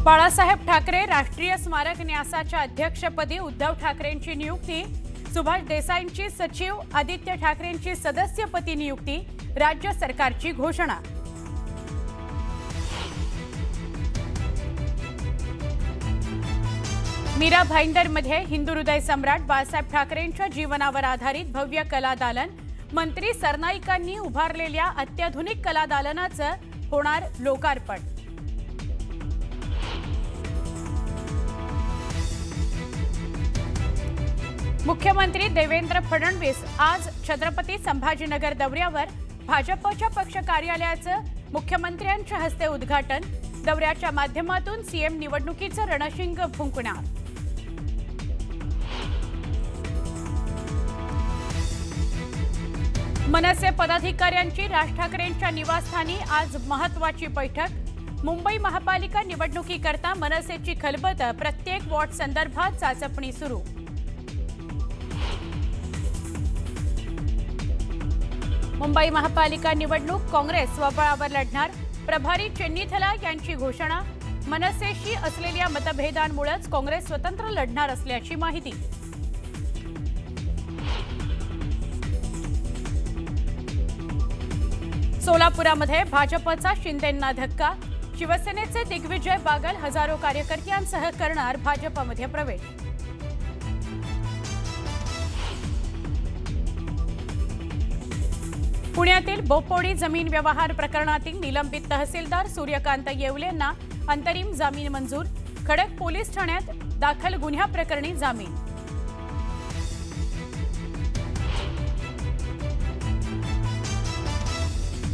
बाळासाहेब ठाकरे राष्ट्रीय स्मारक न्यासाच्या अध्यक्षपदी उद्धव ठाकरेंची नियुक्ती, सुभाष देसाईंची सचिव, आदित्य ठाकरेंची सदस्यपदी नियुक्ती, राज्य सरकारची घोषणा। मीरा भाईंदरमध्ये हिंदू हृदय सम्राट बाळासाहेब ठाकरेंच्या जीवनावर आधारित भव्य कला दालन, मंत्री सरनाईकांनी उभारलेल्या अत्याधुनिक कला दालनाचं होणार लोकार्पण। मुख्यमंत्री देवेंद्र फडणवीस आज छत्रपती संभाजीनगर दौऱ्यावर, भाजपच्या पक्ष कार्यालयाचं मुख्यमंत्र्यांच्या हस्ते उद्घाटन, दौऱ्याच्या माध्यमातून सीएम निवडणुकीचं रणशिंग फुंकणार। मनसे पदाधिकाऱ्यांची राज ठाकरेंच्या निवासस्थानी आज महत्त्वाची बैठक, मुंबई महापालिका निवडणुकीकरता मनसेची खलबत, प्रत्येक वॉर्ड संदर्भात चाचपणी सुरू। मुंबई महापालिका निवडणूक काँग्रेस स्वबळावर लढणार, प्रभारी चेन्नीथला यांची घोषणा, मनसेशी असलेल्या मतभेदांमुळेच काँग्रेस स्वतंत्र लढणार असल्याची माहिती। सोलापुरामध्ये भाजपचा शिंदेंना धक्का, शिवसेनेचे दिग्विजय बागल हजारो कार्यकर्त्यांसह करणार भाजपमध्ये प्रवेश। पुण्यातील बोपोडी जमीन व्यवहार प्रकरणातील निलंबित तहसीलदार सूर्यकांत येवलेंना अंतरिम जामीन मंजूर, खडक पोलीस ठाण्यात दाखल गुन्ह्याप्रकरणी जामीन।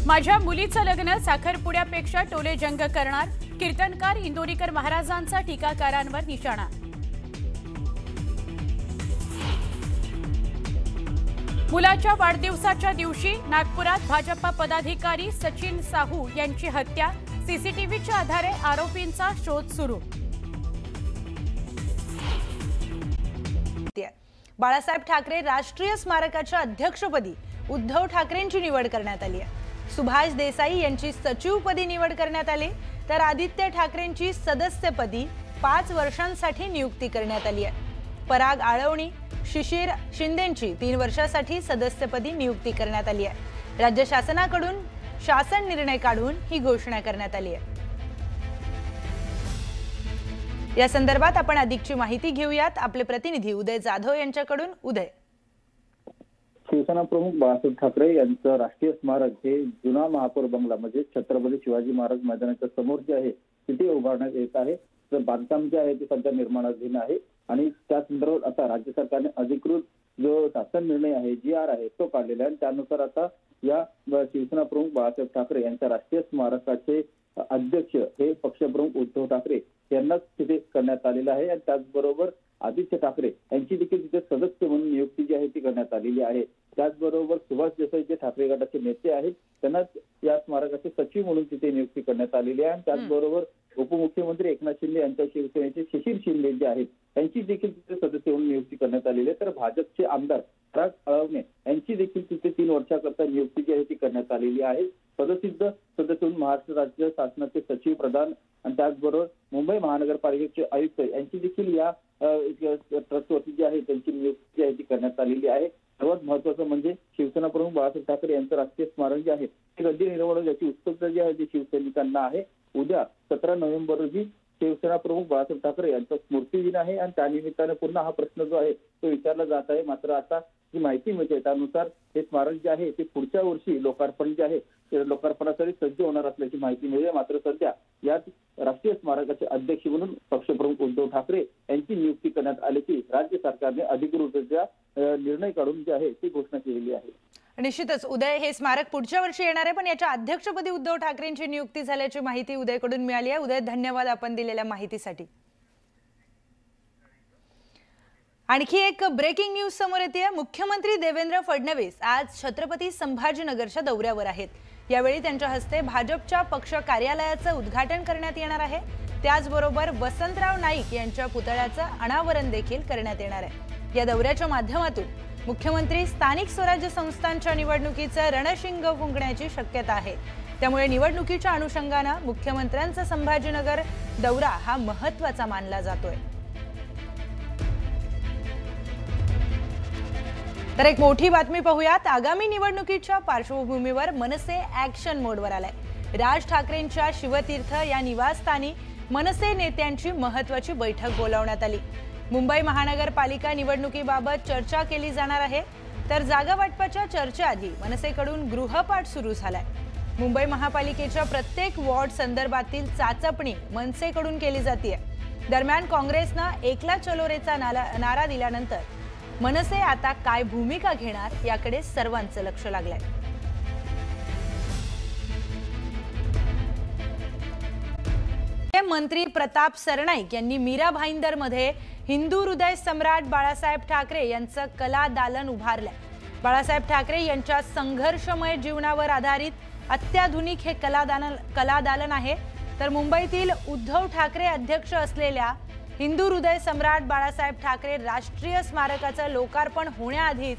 माझ्या मुलीचं लग्न साखरपुड्यापेक्षा टोलेजंग करणार, कीर्तनकार इंदोरीकर महाराजांचा टीकाकारांवर निशाणा। मुलाच्या वाढदिवसाच्या दिवशी नागपुरात भाजपा पदाधिकारी सचिन साहू यांची हत्या, सीसीटीव्हीच्या आधारे आरोपींचा शोध सुरू। बाळासाहेब ठाकरे राष्ट्रीय स्मारकाच्या अध्यक्षपदी उद्धव ठाकरेंची निवड करण्यात आली आहे। सुभाष देसाई यांची सचिवपदी निवड करण्यात आली, तर आदित्य ठाकरेंची सदस्यपदी 5 वर्षांसाठी नियुक्ती करण्यात आली आहे। पराग आळवणी, शिशिर शिंदेंची 3 वर्षांसाठी सदस्यपदी नियुक्ती करण्यात आली आहे। राज्य शासनाकडून शासन निर्णय काढून ही घोषणा करण्यात आली आहे। या संदर्भात आपण अधिकची माहिती घेऊयात, आपले प्रतिनिधी उदय जाधव यांच्याकडून। उदय, शिवसेना प्रमुख बाळासाहेब ठाकरे यांचं राष्ट्रीय स्मारक हे जुना महापौर बंगला म्हणजे छत्रपती शिवाजी महाराज मैदानाच्या समोर जे आहे तिथे उभारण्यात येत आहे। तर बांधकाम जे आहे ते सध्या निर्माणाधीन आहे आणि त्या संदर्भात आता राज्य सरकारने अधिकृत जो शासन निर्णय आहे GR आहे तो काढलेला आहे। त्यानुसार आता या शिवसेना प्रमुख बाळासाहेब ठाकरे यांच्या राष्ट्रीय स्मारकाचे अध्यक्ष हे पक्षप्रमुख उद्धव ठाकरे यांनाच तिथे करण्यात आलेलं आहे आणि त्याचबरोबर आदित्य ठाकरे यांची देखील तिथे सदस्य म्हणून नियुक्ती जी आहे ती करण्यात आलेली आहे। त्याचबरोबर सुभाष देसाई जे ठाकरे गटाचे नेते आहेत त्यांनाच या स्मारकाचे सचिव म्हणून तिथे नियुक्ती करण्यात आलेली आहे। त्याचबरोबर उपमुख्यमंत्री एकनाथ शिंदे यांच्या शिवसेनेचे शिशिर शिंदे जे आहेत त्यांची देखील तिथे सदस्य म्हणून नियुक्ती करण्यात आलेली आहे। तर भाजपचे आमदार पराग आळवणे यांची देखील तिथे 3 वर्षाकरता नियुक्ती जी आहे ती करण्यात आलेली आहे। पदसिद्ध सदस्य म्हणून महाराष्ट्र राज्य शासनाचे सचिव प्रधान आणि त्याचबरोबर मुंबई महानगरपालिकेचे आयुक्त यांची देखील या ट्रस्टवरती जी आहे त्यांची नियुक्ती जी आहे ती करण्यात आलेली आहे। सर्वात महत्वाचं म्हणजे शिवसेना प्रमुख बाळासाहेब ठाकरे यांचं राष्ट्रीय स्मारक जे आहे ते कधी निर्माण याची उत्सुकता जी आहे ती शिवसैनिकांना आहे। उद्या 17 नोव्हेंबर रोजी शिवसेना प्रमुख बाळासाहेब ठाकरे यांचा स्मृती दिन आहे आणि त्यानिमित्ताने पुन्हा हा प्रश्न जो आहे तो विचारला जात आहे। मात्र आता जी माहिती मिळते त्यानुसार हे स्मारक जे आहे ते पुढच्या वर्षी लोकार्पण जे आहे ते लोकार्पणासाठी सज्ज होणार असल्याची माहिती मिळते। मात्र सध्या यात राष्ट्रीय स्मारकाचे अध्यक्ष म्हणून पक्षप्रमुख उद्धव ठाकरे यांची नियुक्ती करण्यात आल्याची राज्य सरकारने अधिकृतरित्या निर्णय काढून जे आहे ती घोषणा केलेली आहे। निश्चितच उदय, हे स्मारक पुढच्या वर्षी येणार आहे, पण याच्या अध्यक्षपदी उद्धव ठाकरेंची नियुक्ती झाल्याची माहिती उदयकडून मिळाली आहे। उदय, धन्यवाद आपण दिलेल्या माहितीसाठी। आणखी एक ब्रेकिंग न्यूज समोर येते। मुख्यमंत्री देवेंद्र फडणवीस आज छत्रपती संभाजीनगरच्या दौऱ्यावर आहेत। यावेळी त्यांच्या हस्ते भाजपच्या पक्ष कार्यालयाचं उद्घाटन करण्यात येणार आहे। त्याचबरोबर वसंतराव नाईक यांच्या पुतळ्याचं अनावरण देखील करण्यात येणार आहे। या दौऱ्याच्या माध्यमातून मुख्यमंत्री स्थानिक स्वराज्य संस्थांच्या निवडणुकीचं रणशिंग फुंकण्याची शक्यता आहे। त्यामुळे निवडणुकीच्या अनुषंगानं मुख्यमंत्र्यांचा संभाजीनगर दौरा हा महत्त्वाचा मानला जातोय। तर एक मोठी बातमी पाहूयात। आगामी निवडणुकीच्या पार्श्वभूमीवर मनसे ऍक्शन मोडवर आलाय। राज ठाकरेंच्या शिवतीर्थ या निवासस्थानी मनसे नेत्यांची महत्त्वाची बैठक बोलावण्यात आली। मुंबई महानगरपालिका निवडणुकीबाबत चर्चा केली जाणार आहे। तर जागा वाटपाच्या चर्चेआधी मनसेकडून गृहपाठ सुरू झालाय। मुंबई महापालिकेच्या प्रत्येक वॉर्ड संदर्भातील चाचपणी मनसेकडून केली जाते। दरम्यान काँग्रेसनं एकला चलो रेचा नारा दिल्यानंतर मनसे आता काय भूमिका घेणार याकडे सर्वांचं लक्ष लागलंय। मंत्री प्रताप सरनाईक यांनी मीरा भाईंदरमध्ये हिंदू हृदय सम्राट बाळासाहेब ठाकरे यांचं कला दालन उभारलंय। बाळासाहेब ठाकरे यांच्या संघर्षमय जीवनावर आधारित अत्याधुनिक हे कला दालन आहे। तर मुंबईतील उद्धव ठाकरे अध्यक्ष असलेल्या हिंदू हृदय सम्राट बाळासाहेब ठाकरे राष्ट्रीय स्मारकाचं लोकार्पण होण्याआधीच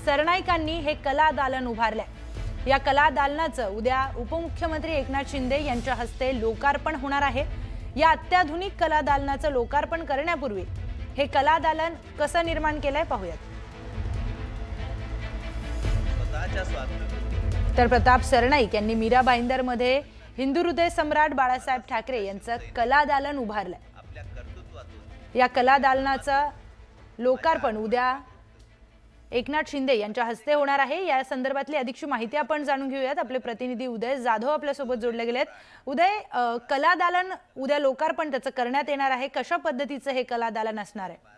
सरनाईकांनी हे कला दालन उभारलंय। या कला दालनाचं उद्या उपमुख्यमंत्री एकनाथ शिंदे यांच्या हस्ते लोकार्पण होणार आहे। या अत्याधुनिक कला दालनाचं लोकार्पण करण्यापूर्वी हे कला दालन कसं निर्माण केलंय पाहूयात। तर प्रताप सरनाईक यांनी मीरा भाईंदरमध्ये हिंदू हृदय सम्राट बाळासाहेब ठाकरे यांचं कला दालन उभारलंय। या कला दालनाचं लोकार्पण उद्या एकनाथ शिंदे यांच्या हस्ते होणार आहे। या संदर्भातली अधिकची माहिती आपण जाणून घेऊयात। आपले प्रतिनिधी उदय जाधव आपल्या सोबत जोडले गेलेत। उदय, कला दालन उद्या लोकार्पण त्याचं करण्यात येणार आहे, कशा पद्धतीचं हे कला दालन असणार आहे?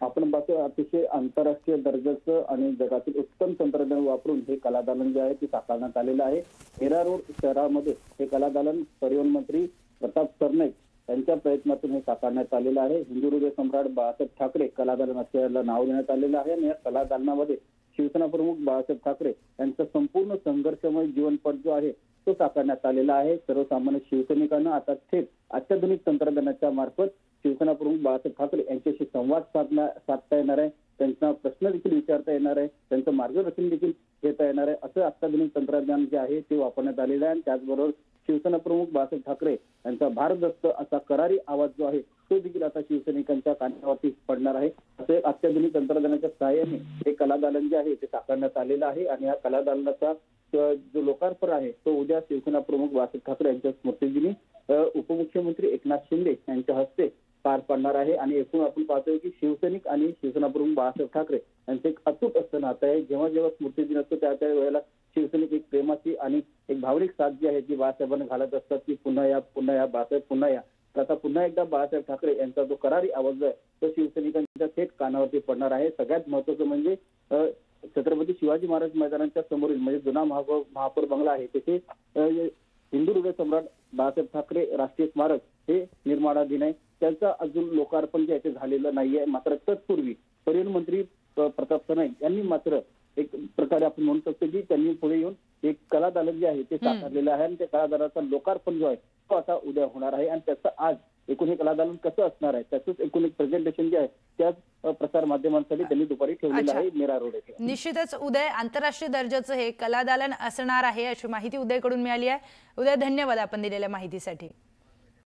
आपण पाहतो अतिशय आंतरराष्ट्रीय दर्जाचं आणि जगातील उत्तम तंत्रज्ञान वापरून हे कला दालन जे आहे ते साकारण्यात आलेलं आहे। मीरा रोड शहरामध्ये हे कला दालन परिवहन मंत्री प्रताप सरनाईक यांच्या प्रयत्नातून हे साकारण्यात आलेलं आहे। हिंदू हृदय सम्राट बाळासाहेब ठाकरे कला दालन असल्याला नाव देण्यात आलेलं आहे आणि या कला दालनामध्ये शिवसेना प्रमुख बाळासाहेब ठाकरे यांचा संपूर्ण संघर्षमय जीवनपट जो आहे तो साकारण्यात आलेला आहे। सर्वसामान्य शिवसैनिकांना आता थेट अत्याधुनिक तंत्रज्ञानाच्या मार्फत शिवसेना प्रमुख बाळासाहेब ठाकरे यांच्याशी संवाद साधता येणार आहे, त्यांना प्रश्न देखील विचारता येणार आहे, त्यांचं मार्गदर्शन देखील घेता येणार आहे। असं अत्याधुनिक तंत्रज्ञान जे आहे ते वापरण्यात आलेलं आहे आणि त्याचबरोबर शिवसेना प्रमुख बाळासाहेब ठाकरे यांचा भारदस्त असा करारी आवाज जो आहे तो देखील आता शिवसैनिकांच्या कानावरती पडणार आहे। असे अत्याधुनिक तंत्रज्ञानाच्या सहाय्याने हे कला दालन जे आहे ते साकारण्यात आलेलं आहे आणि या कला दालनाचा जो लोकार्पण आहे तो उद्या शिवसेना प्रमुख बाळासाहेब ठाकरे यांच्या स्मृतिदिनी उपमुख्यमंत्री एकनाथ शिंदे यांच्या हस्ते पार पडणार आहे। आणि एकूण आपण पाहतोय की शिवसैनिक आणि शिवसेना प्रमुख बाळासाहेब ठाकरे यांचं एक अतूट असं नातं आहे। जेव्हा जेव्हा स्मृतिदिन असतो त्या वेळेला शिवसैनिक एक प्रेमाची आणि एक भावनिक साथ जी आहे ती बाळासाहेबांना घालत असतात की पुन्हा या बाळासाहेब पुन्हा या। आता पुन्हा एकदा बाळासाहेब ठाकरे यांचा जो करारी आवाज आहे तो शिवसैनिकांच्या थेट कानावरती पडणार आहे। सगळ्यात महत्त्वाचं म्हणजे छत्रपती शिवाजी महाराज मैदानाच्या समोरील म्हणजे जुना महापौर बंगला आहे तिथे हिंदू हृदय सम्राट बाळासाहेब ठाकरे राष्ट्रीय स्मारक हे निर्माणाधीन आहे। त्याचं अजून लोकार्पण जे आहे ते झालेलं नाहीये। मात्र तत्पूर्वी परिवहन मंत्री प्रताप सरनाईक यांनी मात्र एक प्रकारे आपण म्हणू शकतो की त्यांनी पुढे येऊन एक कला दालन जे आहे ते साकारलेलं आहे आणि त्या कला दालनाचं लोकार्पण जो आहे तो आता उद्या होणार आहे आणि त्याचं आज एकूण हे कला दालन कसं असणार आहे त्याचंच एकूण एक प्रेझेंटेशन जे आहे त्याच प्रसार माध्यमांसाठी त्यांनी दुपारी ठेवलेलं आहे मीरा रोड येथे। निश्चितच उदय, आंतरराष्ट्रीय दर्जाचं हे कला दालन असणार आहे अशी माहिती उदयकडून मिळाली आहे। उदय, धन्यवाद आपण दिलेल्या माहितीसाठी।